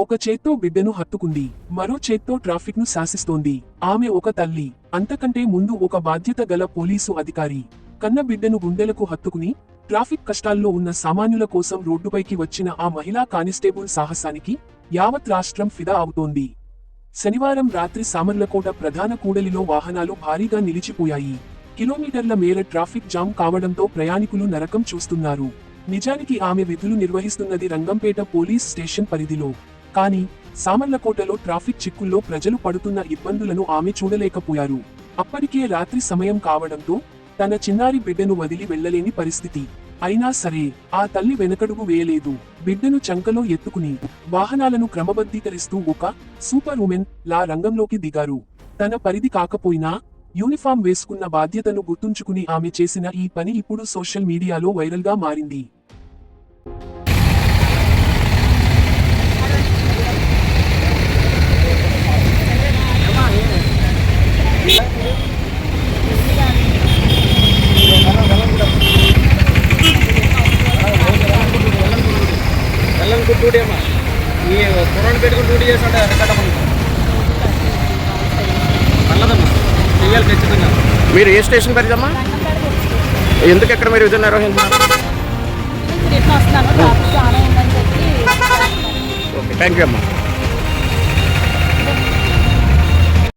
ఒక చేత్తో బిడ్డను హత్తుకుంది, మరో చేత్తో ట్రాఫిక్ ను శాసిస్తోంది. ఆమె ఒక తల్లి, అంతకంటే ముందు ఒక బాధ్యత గల పోలీసు అధికారి. కన్న బిడ్డను గుండెలకు హత్తుకుని ట్రాఫిక్ కష్టాల్లో ఉన్న సామాన్యుల కోసం రోడ్డుపైకి వచ్చిన ఆ మహిళా కానిస్టేబుల్ సాహసానికి యావత్ రాష్ట్రం ఫిదా అవుతోంది. శనివారం రాత్రి సామర్లకోట ప్రధాన కూడలిలో వాహనాలు భారీగా నిలిచిపోయాయి. కిలోమీటర్ల మేర ట్రాఫిక్ జామ్ కావడంతో ప్రయాణికులు నరకం చూస్తున్నారు. నిజానికి ఆమె విధులు నిర్వహిస్తున్నది రంగంపేట పోలీస్ స్టేషన్ పరిధిలో. కానీ సామర్లకోటలో ట్రాఫిక్ చిక్కుల్లో ప్రజలు పడుతున్న ఇబ్బందులను ఆమె చూడలేకపోయారు. అప్పటికే రాత్రి సమయం కావడంతో తన చిన్నారి బిడ్డను వదిలి వెళ్లలేని పరిస్థితి. అయినా సరే ఆ తల్లి వెనకడుగు వేయలేదు. బిడ్డను చంకలో ఎత్తుకుని వాహనాలను క్రమబద్ధీకరిస్తూ ఒక సూపర్ ఉమెన్ లా రంగంలోకి దిగారు. తన పరిధి కాకపోయినా యూనిఫామ్ వేసుకున్న బాధ్యతను గుర్తుంచుకుని ఆమె చేసిన ఈ పని ఇప్పుడు సోషల్ మీడియాలో వైరల్ గా మారింది. మీరు ఏ స్టేషన్ పరిదమ్మా? ఎందుకు ఎక్కడ మీరు విధులు నిర్వహిస్తున్నారు? ఓకే, థ్యాంక్ యూ అమ్మా.